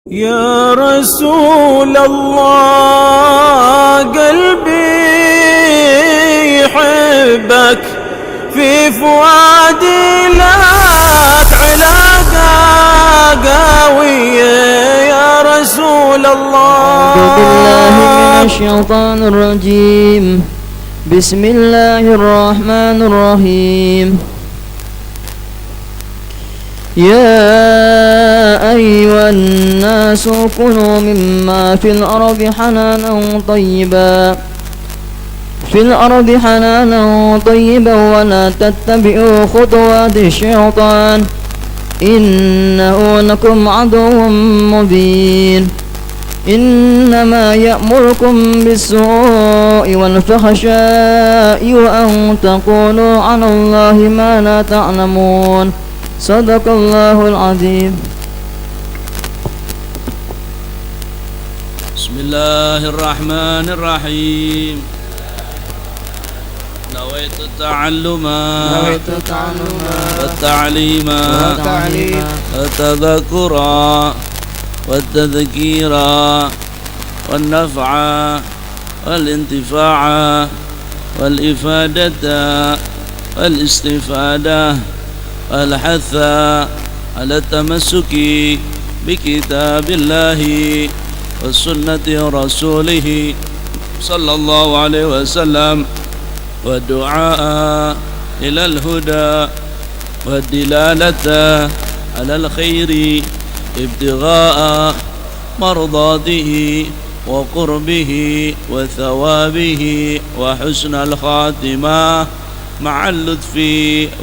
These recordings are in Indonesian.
يا رسول الله قلبي يحبك في فؤادي لك علاقة قوية يا رسول الله. أعوذ بالله من الشيطان الرجيم. بسم الله الرحمن الرحيم. يا أيها الناس كلوا مما في الأرض حنانا طيبا ولا تتبعوا خطوات الشيطان إنه لكم عدو مبين. إنما يأمركم بالسوء والفحشاء وأن تقولوا على الله ما لا تعلمون. صدق الله العظيم. بسم الله الرحمن الرحيم. نويت التعلم والتعليم والتذكر والتذكير والنفع والانتفاع والإفادة والاستفادة والحث على التمسك بكتاب الله وسنة رسوله صلى الله عليه وسلم والدعاء إلى الهدى والدلالة على الخير ابتغاء مرضاته وقربه وثوابه وحسن الخاتمة مع اللطف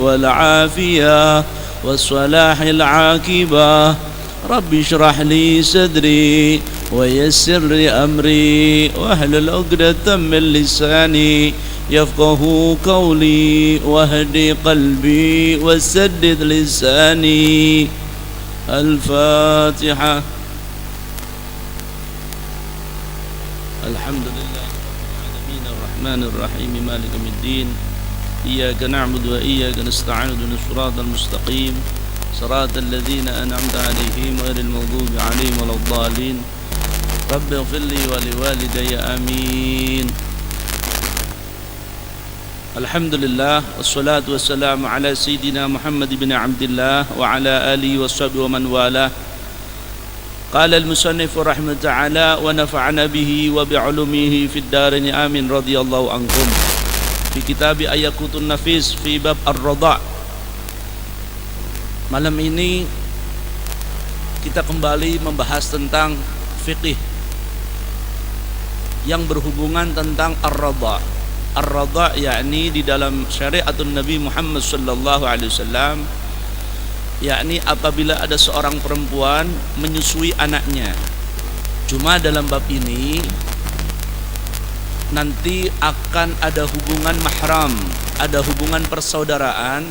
والعافية والصلاح العاقبة. رب اشرح لي صدري ويسر لي أمري واحلل عقدة من لساني يفقه قولي واهدي قلبي وسدد لساني. الفاتحة. الحمد لله رب العالمين الرحمن الرحيم مالك يوم الدين إياك نعبد وإياك نستعين اهدنا الصراط المستقيم صراط الذين أنعمت عليهم غير المغضوب عليهم ولا الضالين. رب اغفر لي ولوالدي آمين. الحمد لله والصلاة والسلام على سيدنا محمد بن عبد الله وعلى آله وصحبه ومن والاه. قال المصنف رحمه تعالى ونفعنا به وبعلومه في الدارين آمين رضي الله عنكم. Fi kitab Ayaqutun Nafis fi bab ar-radha'. Malam ini kita kembali membahas tentang fikih yang berhubungan tentang ar-radha'. Ar-radha' yakni di dalam syariatun Nabi Muhammad sallallahu alaihi wasallam, yakni apabila ada seorang perempuan menyusui anaknya. Cuma dalam bab ini nanti akan ada hubungan mahram, ada hubungan persaudaraan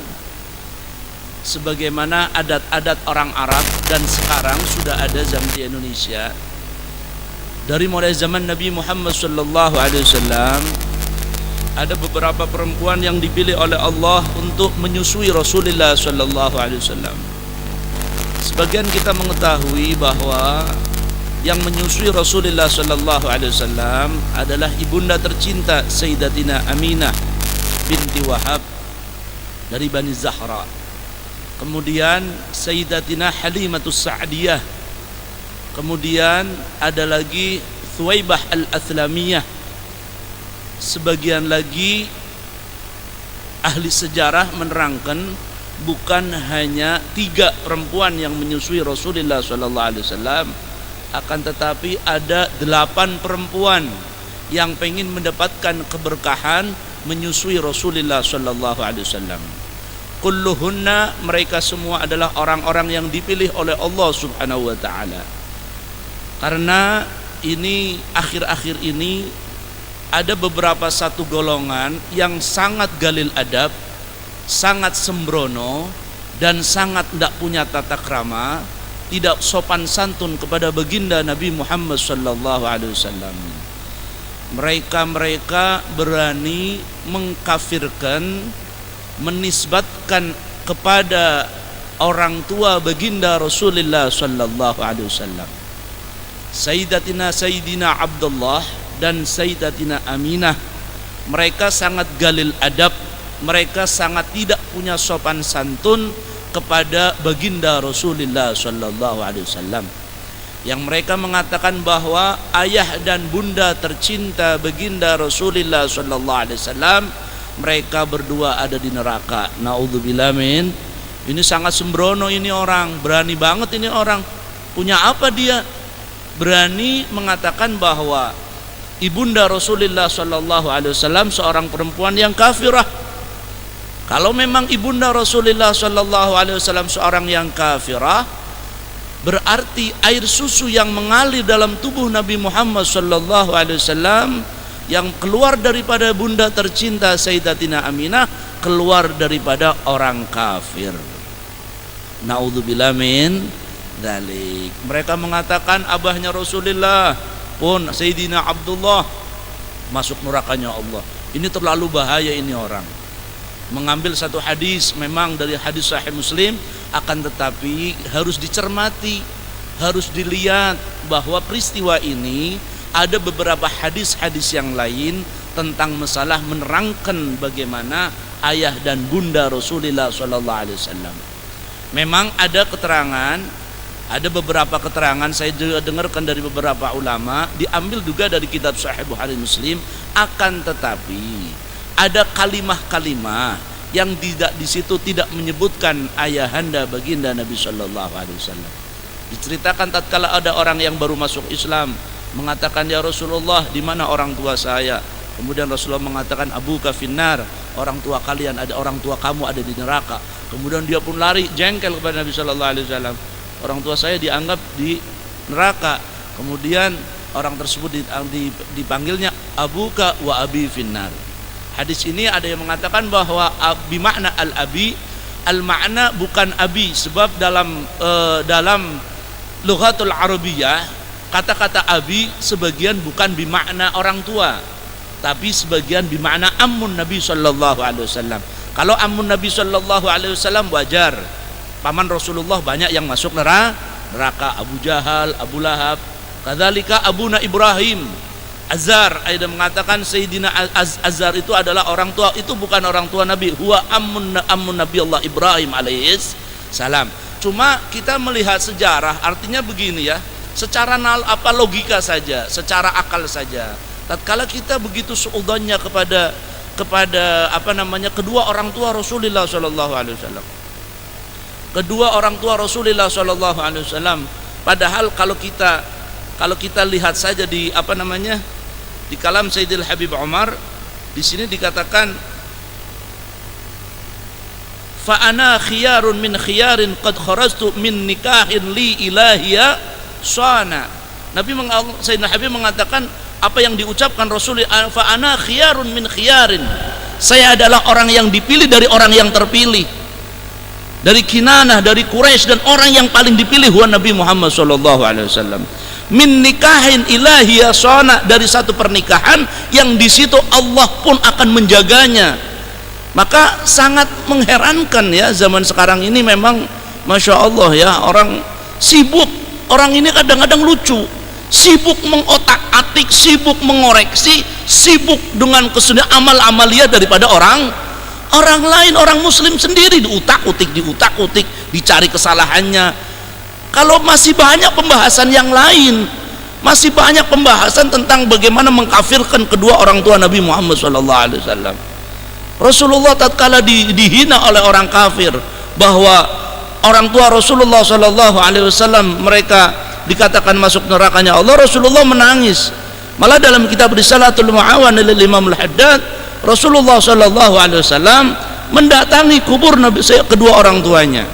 sebagaimana adat-adat orang Arab dan sekarang sudah ada zaman di Indonesia. Dari mulai zaman Nabi Muhammad sallallahu alaihi wasallam ada beberapa perempuan yang dipilih oleh Allah untuk menyusui Rasulullah sallallahu alaihi wasallam. Sebagian kita mengetahui bahwa yang menyusui Rasulullah sallallahu alaihi wasallam adalah ibunda tercinta Sayyidatina Aminah binti Wahab dari Bani Zahra. Kemudian Sayyidatina Halimatus Sa'diyah. Kemudian ada lagi Thuwaibah al-Athlamiyah. Sebagian lagi ahli sejarah menerangkan bukan hanya 3 perempuan yang menyusui Rasulullah sallallahu alaihi wasallam, akan tetapi ada 8 perempuan yang pengen mendapatkan keberkahan menyusui Rasulullah sallallahu alaihi wasallam. Kulluhunna, mereka semua adalah orang-orang yang dipilih oleh Allah Subhanahu wa taala. Karena ini akhir-akhir ini ada beberapa satu golongan yang sangat galil adab, sangat sembrono dan sangat tidak punya tata krama, tidak sopan santun kepada baginda Nabi Muhammad sallallahu alaihi wasallam. Mereka berani mengkafirkan, menisbatkan kepada orang tua baginda Rasulullah sallallahu alaihi wasallam. Sayyidina Abdullah dan Sayyidatina Aminah, mereka sangat galil adab, mereka sangat tidak punya sopan santun kepada baginda Rasulullah sallallahu alaihi wasallam, yang mereka mengatakan bahwa ayah dan bunda tercinta baginda Rasulullah sallallahu alaihi wasallam, mereka berdua ada di neraka. Naudzubillah min. Ini sangat sembrono ini orang, berani banget ini orang. Punya apa dia? Berani mengatakan bahwa ibunda Rasulullah sallallahu alaihi wasallam seorang perempuan yang kafirah. Kalau memang ibunda Rasulullah sallallahu alaihi wasallam seorang yang kafirah, berarti air susu yang mengalir dalam tubuh Nabi Muhammad sallallahu alaihi wasallam yang keluar daripada bunda tercinta Sayyidatina Aminah keluar daripada orang kafir. Naudzubillah min dzalik. Mereka mengatakan abahnya Rasulullah pun Sayyidina Abdullah masuk nerakanya Allah. Ini terlalu bahaya ini orang. Mengambil satu hadis memang dari hadis Sahih Muslim, akan tetapi harus dicermati, harus dilihat bahwa peristiwa ini ada beberapa hadis-hadis yang lain tentang masalah menerangkan bagaimana ayah dan bunda Rasulullah sallallahu alaihi wasallam. Memang ada keterangan, ada beberapa keterangan saya juga dengarkan dari beberapa ulama, diambil juga dari kitab Sahih Bukhari Muslim, akan tetapi ada kalimah-kalimah yang tidak di situ tidak menyebutkan ayahanda baginda Nabi sallallahu alaihi wasallam. Diceritakan tatkala ada orang yang baru masuk Islam mengatakan, ya Rasulullah, di mana orang tua saya? Kemudian Rasulullah mengatakan, abuka finnar, orang tua kalian ada, orang tua kamu ada di neraka. Kemudian dia pun lari jengkel kepada Nabi sallallahu alaihi wasallam, orang tua saya dianggap di neraka. Kemudian orang tersebut dipanggilnya abuka wa abi finnar. Hadis ini ada yang mengatakan bahwa bimakna al-abi, al-makna bukan abi, sebab dalam lughatul arabiyah kata-kata abi sebagian bukan bimakna orang tua, tapi sebagian bimakna ammun Nabi sallallahu alaihi wasallam. Kalau ammun Nabi sallallahu alaihi wasallam wajar, paman Rasulullah banyak yang masuk neraka, Abu Jahal, Abu Lahab, kadzalika abuna Ibrahim, Azar. Ada mengatakan Sayyidina Azar itu adalah orang tua, itu bukan orang tua Nabi, huwa ammun Nabi Allah Ibrahim alaihis salam. Cuma kita melihat sejarah, artinya begini ya, secara logika saja, secara akal saja, tatkala kita begitu seudahnya kepada kedua orang tua Rasulullah sallallahu alaihi wasallam, kedua orang tua Rasulullah sallallahu alaihi wasallam, padahal kalau kita lihat saja di di kalam Sayyidil Habib Umar, di sini dikatakan fa ana khiyarun min khiyarin qad kharajtu min nikahin li ilahiya sana. Sayyidina Habib mengatakan apa yang diucapkan Rasul, fa ana khiyarun min khiyarin, saya adalah orang yang dipilih dari orang yang terpilih, dari Kinanah, dari Quraisy, dan orang yang paling dipilih huwa Nabi Muhammad sallallahu alaihi wasallam. Min nikahin ilahiyah sana, dari satu pernikahan yang di situ Allah pun akan menjaganya. Maka sangat mengherankan ya, zaman sekarang ini memang Masya Allah ya, orang sibuk, orang ini kadang-kadang lucu, sibuk mengotak-atik, sibuk mengoreksi, sibuk dengan kesudahan amal-amalia daripada orang lain. Orang muslim sendiri diutak-utik, dicari kesalahannya. Kalau masih banyak pembahasan yang lain, masih banyak pembahasan tentang bagaimana mengkafirkan kedua orang tua Nabi Muhammad SAW. Rasulullah tatkala dihina oleh orang kafir, bahwa orang tua Rasulullah SAW mereka dikatakan masuk nerakanya Allah, Rasulullah menangis. Malah dalam kitab Risalatul Mu'awan lil Imam Al-Haddad, Rasulullah SAW mendatangi kubur kedua orang tuanya,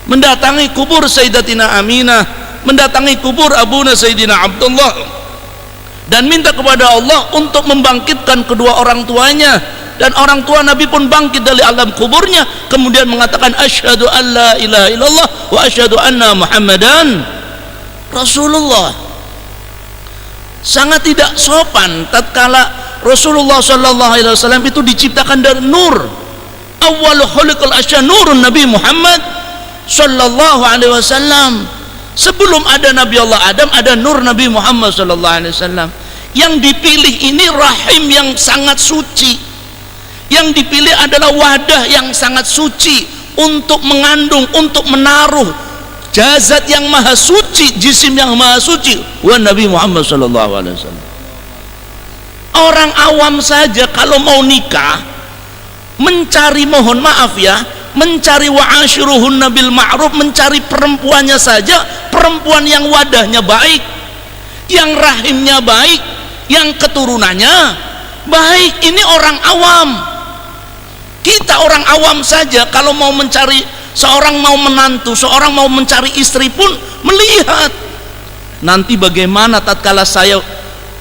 mendatangi kubur Sayyidatina Aminah, mendatangi kubur abuna Sayyidina Abdullah, dan minta kepada Allah untuk membangkitkan kedua orang tuanya. Dan orang tua Nabi pun bangkit dari alam kuburnya, kemudian mengatakan asyhadu an la ilaha illallah wa asyhadu anna Muhammadan Rasulullah. Sangat tidak sopan tatkala Rasulullah sallallahu alaihi wasallam itu diciptakan dari nur. Awwalu khuliqal asya nurun Nabi Muhammad sallallahu alaihi wasallam. Sebelum ada Nabi Allah Adam, ada nur Nabi Muhammad SAW. Yang dipilih ini rahim yang sangat suci. Yang dipilih adalah wadah yang sangat suci untuk mengandung, untuk menaruh jazat yang maha suci, jisim yang maha suci, wa Nabi Muhammad SAW. Orang awam saja kalau mau nikah, mencari, mohon maaf ya, mencari wa'ashiruhunna bil ma'ruf, mencari perempuannya saja, perempuan yang wadahnya baik, yang rahimnya baik, yang keturunannya baik. Ini orang awam. Kita orang awam saja kalau mau mencari seorang, mau menantu, seorang mau mencari istri pun melihat nanti bagaimana tatkala saya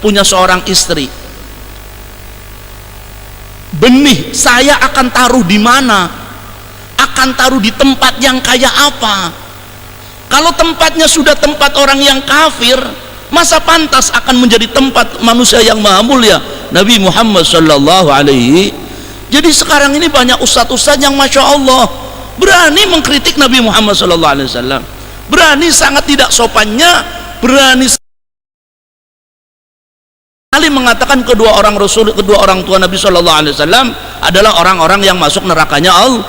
punya seorang istri, benih saya akan taruh di mana, akan taruh di tempat yang kayak apa. Kalau tempatnya sudah tempat orang yang kafir, masa pantas akan menjadi tempat manusia yang maha mulia, Nabi Muhammad sallallahu alaihi. Jadi sekarang ini banyak ustadz-ustadz yang masya Allah berani mengkritik Nabi Muhammad sallallahu alaihi wasallam, berani sangat tidak sopannya, berani sekali mengatakan kedua orang Rasul, kedua orang tua Nabi sallallahu alaihi wasallam adalah orang-orang yang masuk nerakanya Allah.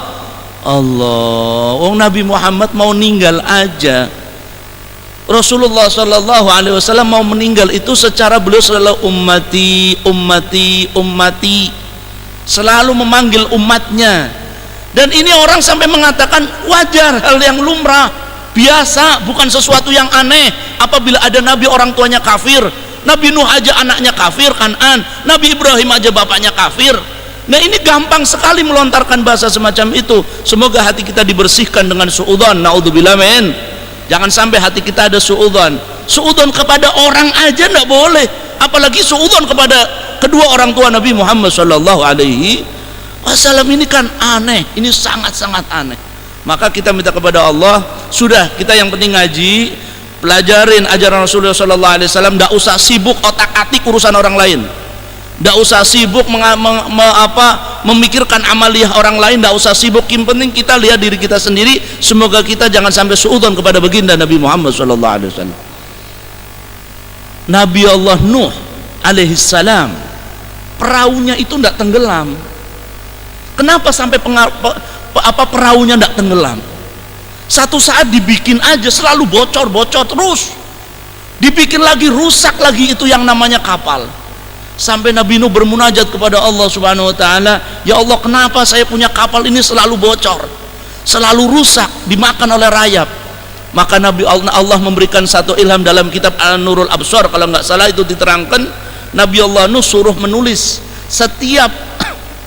Nabi Muhammad mau ninggal aja, Rasulullah sallallahu alaihi wasallam mau meninggal itu secara beliau selalu ummati, ummati, ummati, selalu memanggil umatnya. Dan ini orang sampai mengatakan wajar, hal yang lumrah, biasa, bukan sesuatu yang aneh apabila ada nabi orang tuanya kafir. Nabi Nuh aja anaknya kafir, Kan'an. Nabi Ibrahim aja bapaknya kafir. Nah ini gampang sekali melontarkan bahasa semacam itu. Semoga hati kita dibersihkan dengan suudzon, naudzubillah min. Jangan sampai hati kita ada suudzon. Suudzon kepada orang aja enggak boleh, apalagi suudzon kepada kedua orang tua Nabi Muhammad sallallahu alaihi wasallam. Ini kan aneh, ini sangat-sangat aneh. Maka kita minta kepada Allah, sudah, kita yang penting ngaji, pelajarin ajaran Rasulullah sallallahu alaihi wasallam, enggak usah sibuk otak-atik urusan orang lain. Enggak usah sibuk memikirkan amaliyah orang lain, enggak usah sibuk. Yang penting kita lihat diri kita sendiri. Semoga kita jangan sampai suudzon kepada baginda Nabi Muhammad sallallahu alaihi wasallam. Nabi Allah Nuh alaihi salam, perahunya itu enggak tenggelam. Kenapa sampai perahunya enggak tenggelam? Satu saat dibikin aja selalu bocor terus, dibikin lagi, rusak lagi itu yang namanya kapal. Sampai Nabi Nuh bermunajat kepada Allah Subhanahu wa taala, ya Allah, kenapa saya punya kapal ini selalu bocor, selalu rusak, dimakan oleh rayap? Maka Nabi Allah memberikan satu ilham dalam kitab An-Nurul Absar, kalau nggak salah itu diterangkan, Nabi Allah Nuh suruh menulis setiap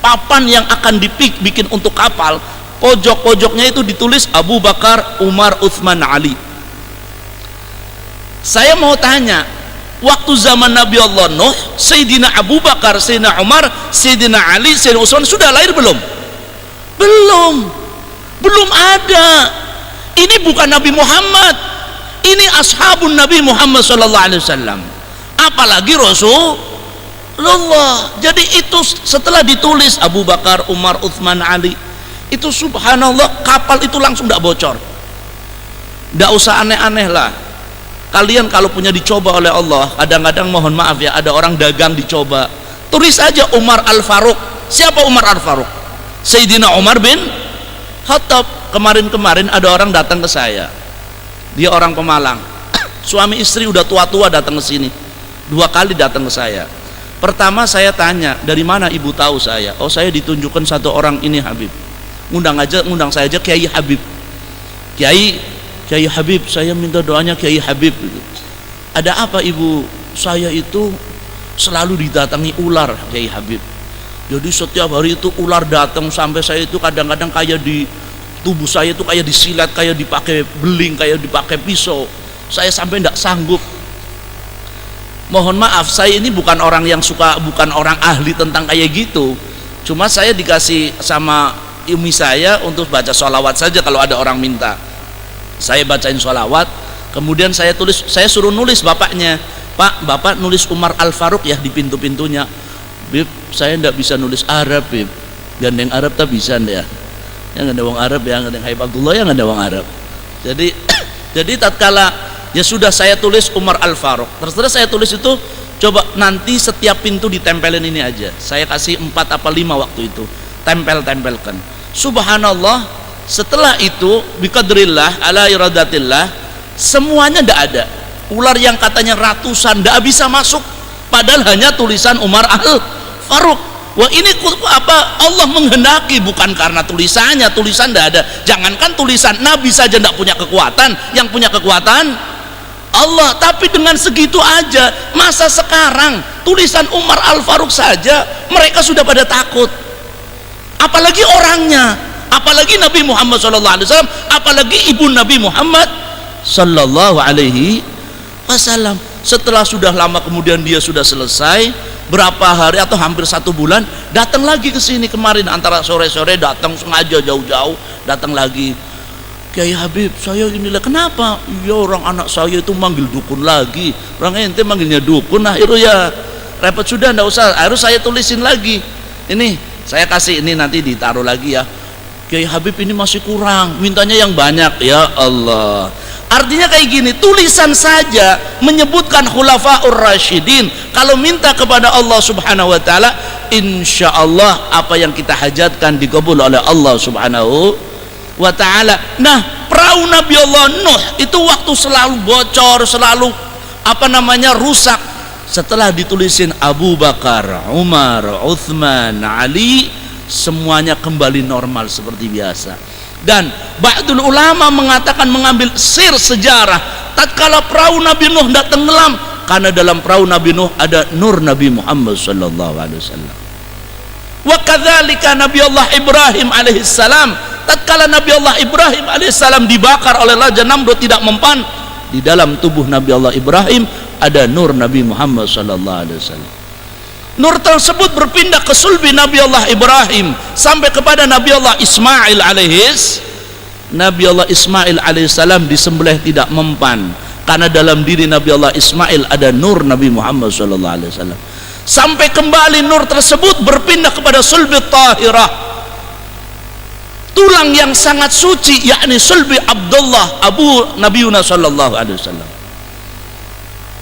papan yang akan dibikin untuk kapal, pojok-pojoknya itu ditulis Abu Bakar, Umar, Utsman, Ali. Saya mau tanya, waktu zaman Nabi Allah Nuh, Sayyidina Abu Bakar, Sayyidina Umar, Sayyidina Ali, Sayyidina Utsman sudah lahir belum? Belum ada. Ini bukan Nabi Muhammad, ini ashabun Nabi Muhammad sallallahu alaihi wasallam, apalagi Rasulullah. Jadi itu setelah ditulis Abu Bakar, Umar, Utsman, Ali, itu subhanallah kapal itu langsung tidak bocor. Tidak usah aneh-aneh lah. Kalian kalau punya dicoba oleh Allah, kadang-kadang mohon maaf ya, ada orang dagang dicoba, tulis aja Umar Al-Faruq. Siapa Umar Al-Faruq? Sayyidina Umar bin Khattab. Kemarin ada orang datang ke saya, dia orang Pemalang, suami istri udah tua-tua datang ke sini, 2 kali datang ke saya. Pertama saya tanya, dari mana ibu tahu saya? Oh, saya ditunjukkan satu orang ini Habib, ngundang saya aja Kiai Habib. Kiai Habib, saya minta doanya Kiai Habib. Ada apa ibu? Saya itu selalu didatangi ular Kiai Habib. Jadi setiap hari itu ular datang sampai saya itu kadang-kadang kayak di tubuh saya itu kayak disilat, kayak dipakai beling, kayak dipakai pisau. Saya sampai tidak sanggup. Mohon maaf, saya ini bukan orang yang bukan orang ahli tentang kayak gitu. Cuma saya dikasih sama umi saya untuk baca sholawat saja kalau ada orang minta. Saya bacain sholawat, kemudian saya suruh nulis bapaknya, Pak, bapak nulis Umar Al-Faruq ya di pintu-pintunya. Bib, saya tidak bisa nulis Arab, Bib. Gandeng Arab tak bisa ya. Yang ada wong Arab, yang ada Habib Abdullah, yang ada wong Arab. Jadi Jadi tatkala ya sudah saya tulis Umar Al-Faruq, terus saya tulis itu, coba nanti setiap pintu ditempelin ini aja. Saya kasih 4 apa 5 waktu itu, tempelkan. Subhanallah, setelah itu biqadrillah ala iradatillah, semuanya tidak ada. Ular yang katanya ratusan tidak bisa masuk, padahal hanya tulisan Umar Al-Faruq. Wah, ini apa, Allah menghendaki, bukan karena tulisan tidak ada. Jangankan tulisan, Nabi saja tidak punya kekuatan, yang punya kekuatan Allah. Tapi dengan segitu aja, masa sekarang tulisan Umar Al-Faruq saja mereka sudah pada takut, apalagi orangnya, apalagi Nabi Muhammad SAW, apalagi ibu Nabi Muhammad Sallallahu Alaihi Wasallam. Setelah sudah lama kemudian dia sudah selesai, berapa hari atau hampir 1 bulan, datang lagi ke sini kemarin, antara sore-sore datang, sengaja jauh-jauh datang lagi. Kiai Habib, saya inilah kenapa? Ya orang anak saya itu manggil dukun lagi, orang ente manggilnya dukun, akhirnya ya repot, sudah ndak usah, harus saya tulisin lagi. Ini saya kasih, ini nanti ditaruh lagi ya. Kiai Habib ini masih kurang, mintanya yang banyak. Ya Allah, artinya kayak gini, tulisan saja menyebutkan khulafaur rasyidin. Kalau minta kepada Allah Subhanahu wa taala, insya Allah apa yang kita hajatkan dikabul oleh Allah Subhanahu wa taala. Nah, perahu Nabi Allah Nuh itu waktu selalu bocor, selalu rusak. Setelah ditulisin Abu Bakar, Umar, Uthman, Ali, semuanya kembali normal seperti biasa. Dan ba'dul ulama mengatakan, mengambil sir sejarah, tatkala perahu Nabi Nuh tidak tenggelam, karena dalam perahu Nabi Nuh ada nur Nabi Muhammad sallallahu alaihi wasallam. Wa kadzalika Nabi Allah Ibrahim alaihissalam, tatkala Nabi Allah Ibrahim alaihissalam dibakar oleh Raja Namrud tidak mempan, di dalam tubuh Nabi Allah Ibrahim ada nur Nabi Muhammad sallallahu alaihi wasallam. Nur tersebut berpindah ke sulbi Nabi Allah Ibrahim sampai kepada Nabi Allah Ismail Nabi Allah Ismail alaihissalam disembelih tidak mempan, karena dalam diri Nabi Allah Ismail ada nur Nabi Muhammad sallallahu alaihi wasallam. Sampai kembali nur tersebut berpindah kepada sulbi tahirah, tulang yang sangat suci, yakni sulbi Abdullah abu Nabi Yunus sallallahu alaihi wasallam.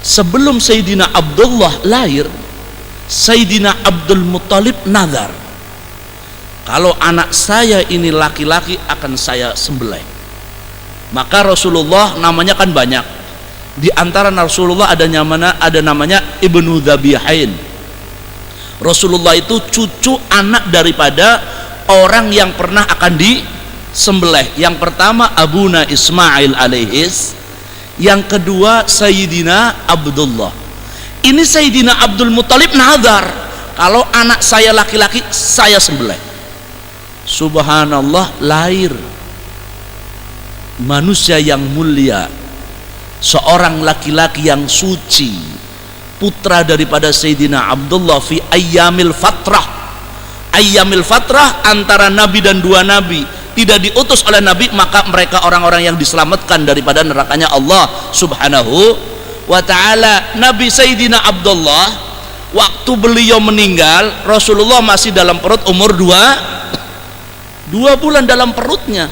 Sebelum Sayyidina Abdullah lahir, Sayyidina Abdul Muttalib nazar, kalau anak saya ini laki-laki akan saya sembelih. Maka Rasulullah namanya kan banyak, di antara Rasulullah ada namanya Ibnu Dzabihain. Rasulullah itu cucu anak daripada orang yang pernah akan disembelih. Yang pertama Abuna Ismail alaihis, yang kedua Sayyidina Abdullah. Ini Sayyidina Abdul Muttalib nazar, kalau anak saya laki-laki saya sembelih. Subhanallah, lahir manusia yang mulia, seorang laki-laki yang suci, putra daripada Sayyidina Abdullah fi ayyamil fatrah. Ayyamil fatrah antara Nabi dan 2 Nabi, tidak diutus oleh Nabi, maka mereka orang-orang yang diselamatkan daripada nerakanya Allah Subhanahu wa ta'ala. Nabi Sayyidina Abdullah, waktu beliau meninggal, Rasulullah masih dalam perut umur 2 bulan dalam perutnya,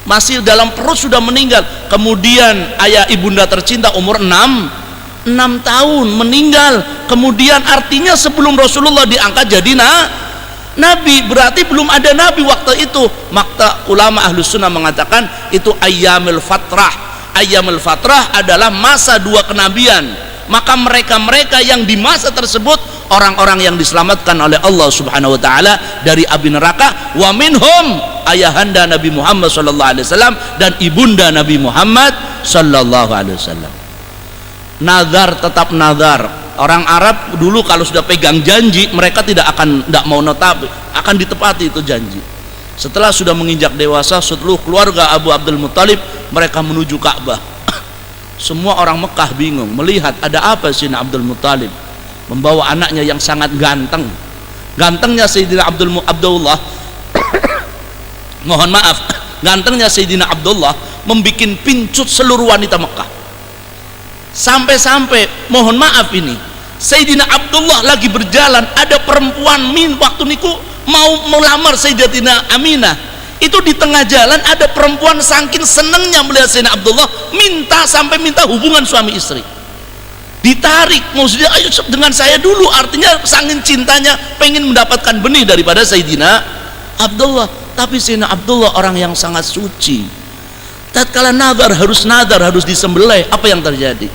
masih dalam perut sudah meninggal. Kemudian ayah ibunda tercinta umur 6 tahun meninggal. Kemudian artinya sebelum Rasulullah diangkat jadi Nabi, berarti belum ada Nabi waktu itu. Maka ulama Ahlus Sunnah mengatakan itu ayyamil fatrah. Ayyamul fatrah adalah masa 2 kenabian. Maka mereka-mereka yang di masa tersebut orang-orang yang diselamatkan oleh Allah Subhanahu wa taala dari api neraka. Wa minhum ayahanda Nabi Muhammad sallallahu alaihi wasallam dan ibunda Nabi Muhammad sallallahu alaihi wasallam. Nazar tetap nazar. Orang Arab dulu kalau sudah pegang janji, mereka tidak mau notabene, akan ditepati itu janji. Setelah sudah menginjak dewasa, seluruh keluarga Abu Abdul Muttalib mereka menuju Ka'bah. Semua orang Mekah bingung melihat ada apa Sayyidina Abdul Muttalib membawa anaknya yang sangat ganteng. Gantengnya Sayyidina Abdullah mohon maaf, gantengnya Sayyidina Abdullah membikin pincut seluruh wanita Mekah. Sampai-sampai mohon maaf, ini Sayyidina Abdullah lagi berjalan, ada perempuan waktu niku mau melamar Sayyidatina Aminah. Itu di tengah jalan ada perempuan saking senengnya melihat Sayyidina Abdullah sampai minta hubungan suami istri. Ditarik, maksudnya ayo dengan saya dulu, artinya saking cintanya pengen mendapatkan benih daripada Sayyidina Abdullah. Tapi Sayyidina Abdullah orang yang sangat suci. Tatkala nadar harus disembelih, apa yang terjadi?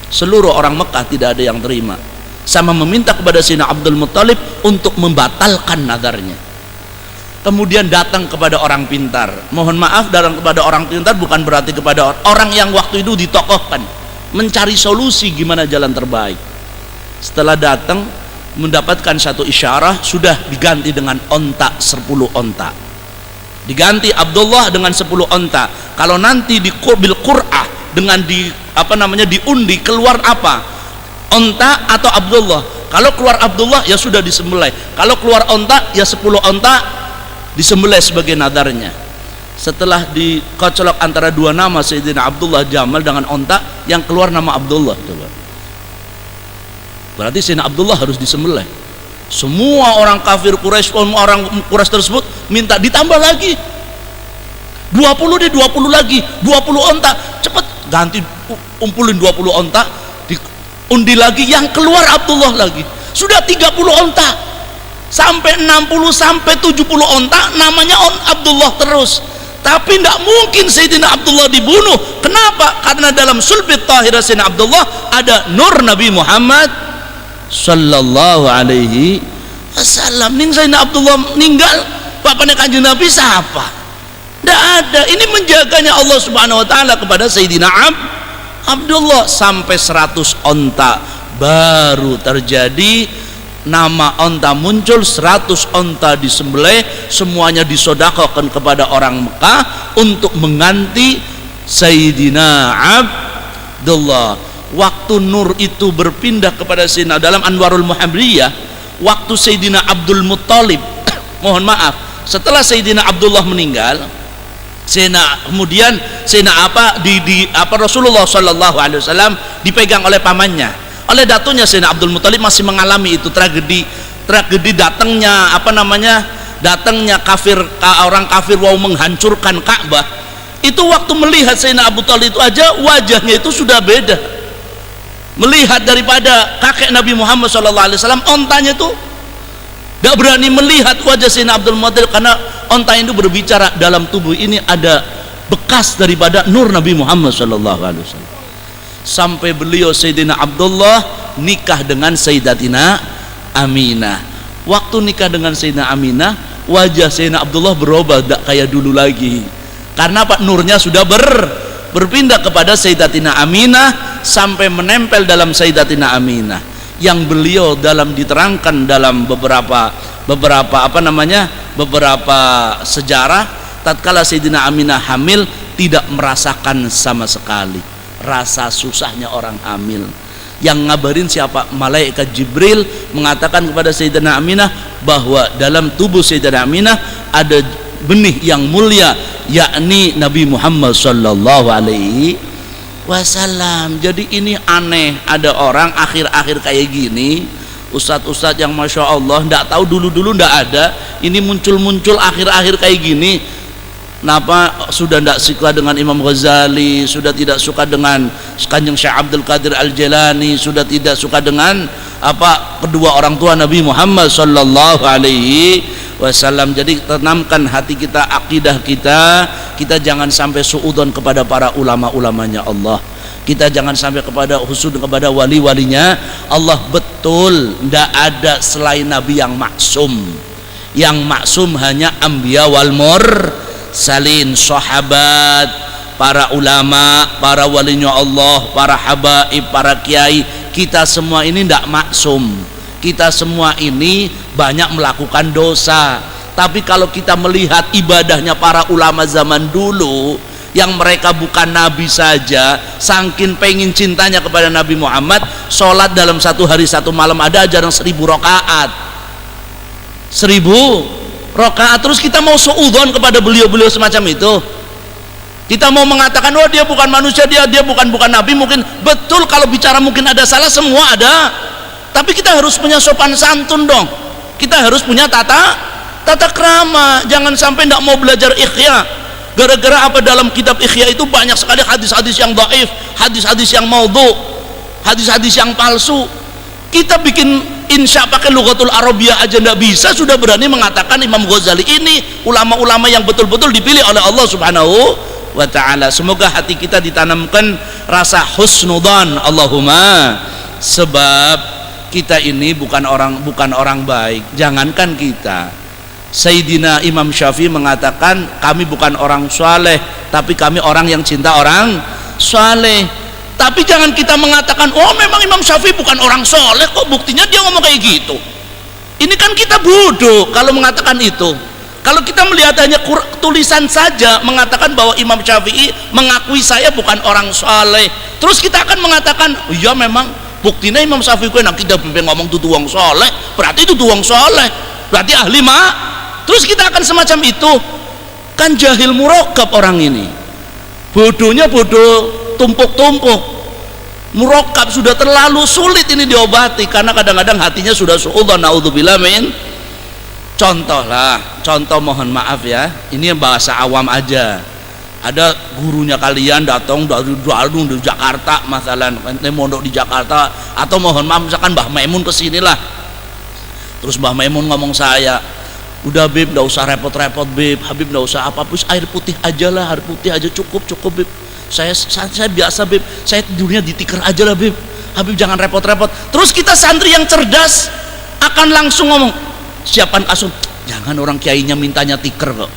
Seluruh orang Mekah tidak ada yang terima, sama meminta kepada Sayyidina Abdul Muttalib untuk membatalkan nadarnya. Kemudian datang kepada orang pintar, mohon maaf, datang kepada orang pintar bukan berarti kepada orang yang waktu itu ditokohkan, mencari solusi gimana jalan terbaik. Setelah datang mendapatkan satu isyarah, sudah diganti dengan onta 10 onta, diganti Abdullah dengan 10 onta. Kalau nanti di bil qur'ah dengan diundi keluar apa, onta atau Abdullah? Kalau keluar Abdullah ya sudah disembelih, kalau keluar onta ya 10 onta disembelih sebagai nadarnya. Setelah dikocolok antara dua nama Sayyidina Abdullah Jamal dengan onta, yang keluar nama Abdullah. Coba, berarti Sayyidina Abdullah harus disembelih. Semua orang kafir Quraisy, orang Quraisy tersebut minta ditambah lagi 20 deh, 20 lagi, 20 onta, cepet ganti, kumpulin 20 onta, diundi lagi, yang keluar Abdullah lagi. Sudah 30 onta, sampai 60 sampai 70 onta, namanya Abdullah terus. Tapi tidak mungkin Sayyidina Abdullah dibunuh. Kenapa? Karena dalam sulbit tahirah Sayyidina Abdullah ada nur Nabi Muhammad sallallahu alaihi wasallam. Ning Sayyidina Abdullah meninggal, bapaknya Kanjeng Nabi siapa? Tidak ada. Ini menjaganya Allah Subhanahu wa taala kepada Sayyidina Abdullah. Sampai 100 onta baru terjadi nama onta muncul, 100 onta disembelih, semuanya disodakokan kepada orang Mekah untuk mengganti Sayyidina Abdullah. Waktu nur itu berpindah kepada Sayyidina, dalam Anwarul Muhammadiyah, waktu Sayyidina Abdul Muttalib mohon maaf, setelah Sayyidina Abdullah meninggal, kemudian Rasulullah Shallallahu Alaihi Wasallam dipegang oleh pamannya, oleh datunya. Sayyidina Abdul Muttalib masih mengalami itu tragedi datangnya datangnya orang kafir mau menghancurkan Ka'bah. Itu waktu melihat Sayyidina Abu Thalib itu aja wajahnya itu sudah beda, melihat daripada kakek Nabi Muhammad SAW. Ontanya itu gak berani melihat wajah Sayyidina Abdul Muttalib karena onta itu berbicara, dalam tubuh ini ada bekas daripada nur Nabi Muhammad SAW. Sampai beliau Sayyidina Abdullah nikah dengan Sayyidatina Aminah. Waktu nikah dengan Sayyidina Aminah, wajah Sayyidina Abdullah berubah, tidak kayak dulu lagi. Karena Pak nurnya sudah berpindah kepada Sayyidatina Aminah, sampai menempel dalam Sayyidatina Aminah. Yang beliau diterangkan dalam beberapa sejarah, tatkala Sayyidina Aminah hamil tidak merasakan sama sekali rasa susahnya orang hamil. Yang ngabarin siapa? Malaikat Jibril mengatakan kepada Sayyidina Aminah bahwa dalam tubuh Sayyidina Aminah ada benih yang mulia, yakni Nabi Muhammad sallallahu alaihi wasallam. Jadi ini aneh, ada orang akhir-akhir kayak gini, ustadz-ustadz yang masya Allah tidak tahu, dulu-dulu tidak ada, ini muncul-muncul akhir-akhir kayak gini. Kenapa sudah tidak suka dengan Imam Ghazali, sudah tidak suka dengan Kanjeng Syekh Abdul Qadir Al-Jilani, sudah tidak suka dengan kedua orang tua Nabi Muhammad sallallahu alaihi wasallam. Jadi tanamkan hati kita, akidah kita jangan sampai suudzon kepada para ulama-ulamanya Allah. Kita jangan sampai husud kepada wali-walinya Allah. Betul, tidak ada selain Nabi yang maksum. Yang maksum hanya anbiya wal mursalin, sahabat, para ulama, para walinya Allah, para habaib, para kiai. Kita semua ini tidak maksum. Kita semua ini banyak melakukan dosa. Tapi kalau kita melihat ibadahnya para ulama zaman dulu, yang mereka bukan nabi saja, saking pengen cintanya kepada Nabi Muhammad, sholat dalam satu hari satu malam ada ajaran 1000 rakaat. 1000 rakaat. Terus kita mau suudzon kepada beliau-beliau semacam itu? Kita mau mengatakan oh dia bukan manusia, dia bukan nabi? Mungkin betul, kalau bicara mungkin ada salah, semua ada. Tapi kita harus punya sopan santun dong. Kita harus punya tata tata krama. Jangan sampai tidak mau belajar Ihya. Gara-gara apa? Dalam kitab Ihya itu banyak sekali hadis-hadis yang dhaif, hadis-hadis yang maudhu, hadis-hadis yang palsu. Kita bikin insya pakai lughatul Arabiyah aja tidak bisa, sudah berani mengatakan Imam Ghazali ini ulama-ulama yang betul-betul dipilih oleh Allah Subhanahu wa ta'ala. Semoga hati kita ditanamkan rasa husnudzan, Allahumma. Sebab kita ini bukan orang baik. Jangankan kita, Sayyidina Imam Syafi'i mengatakan kami bukan orang saleh, tapi kami orang yang cinta orang saleh. Tapi jangan kita mengatakan, oh memang Imam Syafi'i bukan orang soleh, kok buktinya dia ngomong kayak gitu. Ini kan kita bodoh kalau mengatakan itu. Kalau kita melihat hanya tulisan saja mengatakan bahwa Imam Syafi'i mengakui saya bukan orang soleh, terus kita akan mengatakan, oh, iya memang buktinya Imam Syafi'i kok kita ngomong itu tuang soleh, berarti itu tuang soleh, berarti ahli mak. Terus kita akan semacam itu. Kan jahil murakkab orang ini, bodohnya bodoh tumpuk-tumpuk. Murakkab sudah terlalu sulit ini diobati karena kadang-kadang hatinya sudah suudzon, naudzubillah min. Contoh mohon maaf ya, ini yang bahasa awam aja. Ada gurunya kalian datang dari Jakarta, masalan mondok di Jakarta, atau mohon maaf misalkan Mbah Maimun kesinilah. Terus Mbah Maimun ngomong saya, udah Bib, nggak usah repot-repot Bib, Habib nggak usah apa-apa, air putih aja lah, air putih aja cukup Bib. Saya biasa Bib, saya tidurnya di tikar aja lah Bib, Habib jangan repot-repot. Terus kita santri yang cerdas akan langsung ngomong, siapkan kasur, jangan orang kiainya mintanya tikar kok,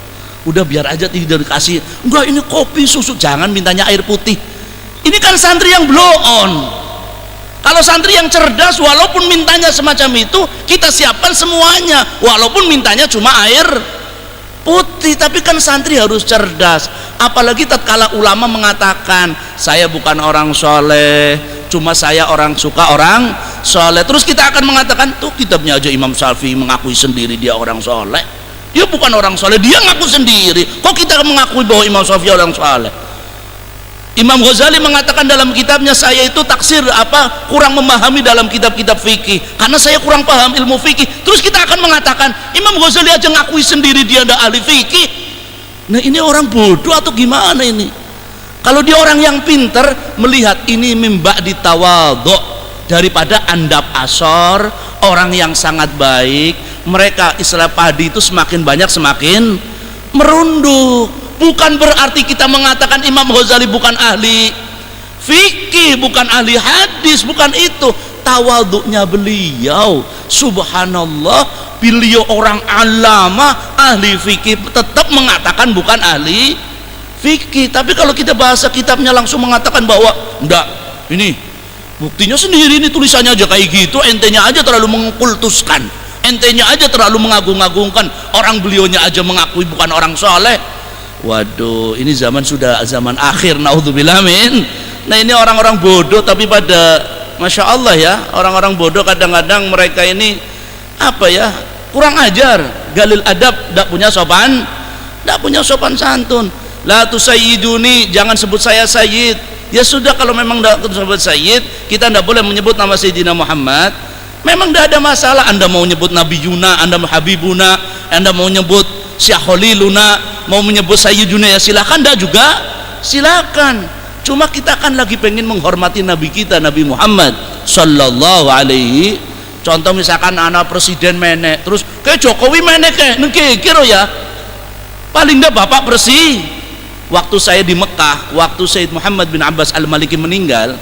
udah biar aja tidur dikasih. Enggak, ini kopi susu, jangan mintanya air putih. Ini kan santri yang blow on. Kalau santri yang cerdas, walaupun mintanya semacam itu, kita siapkan semuanya, walaupun mintanya cuma air putih. Tapi kan santri harus cerdas. Apalagi tatkala ulama mengatakan saya bukan orang soleh, cuma saya orang suka orang soleh. Terus kita akan mengatakan, tuh kitabnya aja Imam Syafi'i mengakui sendiri dia orang soleh, dia bukan orang soleh, dia ngaku sendiri, kok kita mengakui bahwa Imam Syafi'i orang soleh? Imam Ghazali mengatakan dalam kitabnya, saya itu taksir kurang memahami dalam kitab-kitab fikih karena saya kurang paham ilmu fikih. Terus kita akan mengatakan Imam Ghazali aja ngakui sendiri dia ada ahli fikih. Nah ini orang bodoh atau gimana ini? Kalau dia orang yang pinter, melihat ini mimba ditawadhu, daripada andap asor, orang yang sangat baik, mereka istilah padi itu semakin banyak semakin merunduk. Bukan berarti kita mengatakan Imam Ghazali bukan ahli fikih, bukan ahli hadis, bukan itu. Tawadhu'nya beliau, subhanallah, beliau orang alama, ahli fikih, tetap mengatakan bukan ahli fikih. Tapi kalau kita bahasa kitabnya langsung mengatakan bahwa enggak, ini buktinya sendiri, ini tulisannya aja kayak gitu, entenya aja terlalu mengkultuskan, entenya aja terlalu mengagung-agungkan, orang beliaunya aja mengakui bukan orang soleh. Waduh, ini zaman sudah zaman akhir, naudzubillah min. Nah ini orang-orang bodoh, tapi pada masya Allah ya, orang-orang bodoh kadang-kadang mereka ini apa ya, kurang ajar, galil adab, tidak punya sopan santun. La tusayyiduni, jangan sebut saya sayyid. Ya sudah, kalau memang tidak sebut sayyid, kita tidak boleh menyebut nama Sayyidina Muhammad. Memang tidak ada masalah. Anda mau nyebut Nabi Yuna, Anda mau Habibuna, Anda mau nyebut Syekholiluna, mau menyebut Sayyiduna, ya silakan. Dah juga silakan. Cuma kita kan lagi pengen menghormati Nabi kita, Nabi Muhammad sallallahu alaihi. Contoh misalkan anak presiden menek, terus kayak Jokowi menek kayak kira ya. Paling dah bapak bersih. Waktu saya di Mekah, waktu Sayyid Muhammad bin Abbas Al-Maliki meninggal,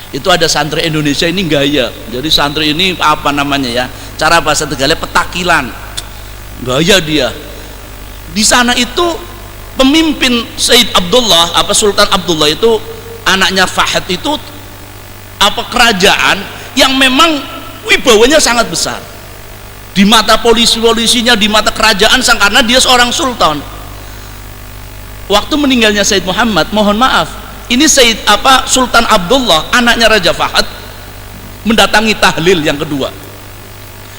itu ada santri Indonesia ini gaya. Jadi santri ini apa namanya ya? Cara bahasa Tegalnya petakilan. Gaya dia. Di sana itu pemimpin Sayyid Abdullah, Sultan Abdullah itu anaknya Fahad itu kerajaan yang memang wibawanya sangat besar. Di mata polisi-polisinya, di mata kerajaan karena dia seorang sultan. Waktu meninggalnya Sayyid Muhammad, mohon maaf, ini Sayyid Sultan Abdullah, anaknya Raja Fahad, mendatangi tahlil yang kedua.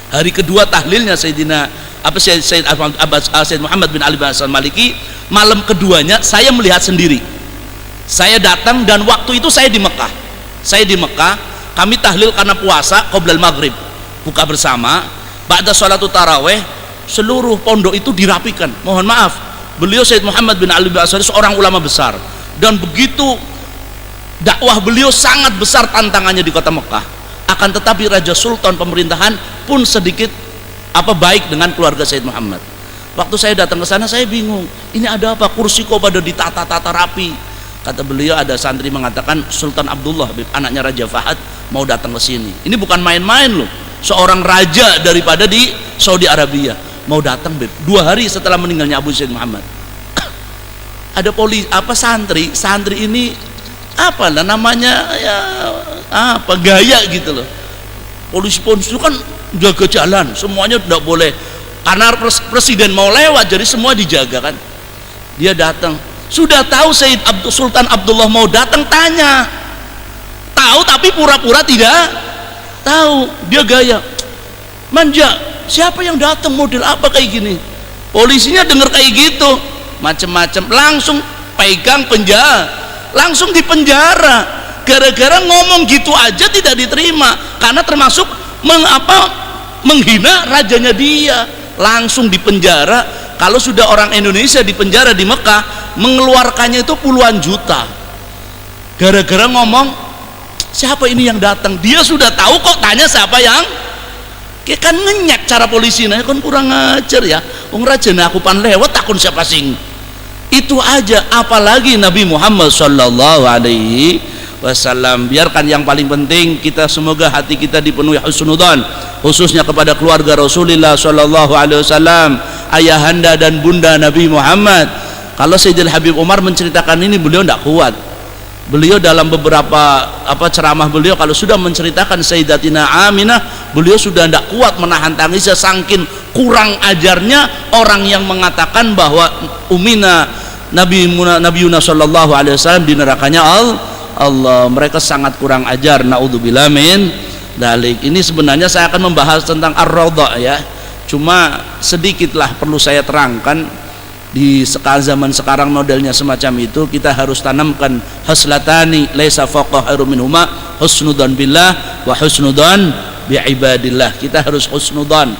Hari kedua tahlilnya Sayyid Muhammad bin Ali bin Al-Maliki, malam keduanya saya melihat sendiri. Saya datang dan waktu itu saya di Mekah. Kami tahlil karena puasa qoblal maghrib, buka bersama. Ba'da sholatu taraweh seluruh pondok itu dirapikan. Mohon maaf, beliau Sayyid Muhammad bin Ali bin Asy'ari seorang ulama besar, dan begitu dakwah beliau sangat besar tantangannya di kota Mekah. Akan tetapi Raja Sultan pemerintahan pun sedikit baik dengan keluarga Sayyid Muhammad. Waktu saya datang ke sana saya bingung, ini ada apa, kursi kok pada ditata-tata rapi. Kata beliau, ada santri mengatakan Sultan Abdullah, anaknya Raja Fahad, mau datang ke sini. Ini bukan main-main loh, seorang raja daripada di Saudi Arabia mau datang 2 hari setelah meninggalnya Abu Sayyid Muhammad. Ada santri ini namanya ya gaya gitu loh. Polisi itu kan jaga jalan, semuanya tidak boleh, karena presiden mau lewat jadi semua dijaga kan. Dia datang, sudah tahu Sayyid Sultan Abdullah mau datang, tanya, tahu tapi pura-pura tidak tahu. Dia gaya manja, siapa yang datang, model apa kayak gini. Polisinya dengar kayak gitu macem-macem, langsung pegang penjara, langsung dipenjara gara-gara ngomong gitu aja tidak diterima, karena termasuk menghina rajanya dia. Langsung dipenjara. Kalau sudah orang Indonesia dipenjara di Mekah, mengeluarkannya itu puluhan juta gara-gara ngomong siapa ini yang datang. Dia sudah tahu kok tanya siapa yang, kayak kan ngenyak cara polisi, nah kan kurang ajar ya, wong rajana aku pan lewat takun siapa sing. Itu aja, apalagi Nabi Muhammad sallallahu alaihi wasallam. Biarkan yang paling penting, kita semoga hati kita dipenuhi husnudzan, khususnya kepada keluarga Rasulullah sallallahu alaihi wasallam, ayahanda dan bunda Nabi Muhammad. Kalau Sayyidil Habib Umar menceritakan ini, beliau tidak kuat. Beliau dalam beberapa ceramah beliau, kalau sudah menceritakan Sayyidatina Aminah, beliau sudah tidak kuat menahan tangisnya, saking kurang ajarnya orang yang mengatakan bahwa Nabi Yunus sallallahu alaihi wasallam di nerakanya Allah. Mereka sangat kurang ajar, naudzubillah min dzalik. Ini sebenarnya saya akan membahas tentang ar-raudha ya, cuma sedikitlah perlu saya terangkan. Di zaman sekarang modelnya semacam itu, kita harus tanamkan haslatani laisa faqah khairum minhuma, husnudzan billah wa husnudzan bi ibadillah. Kita harus husnudzan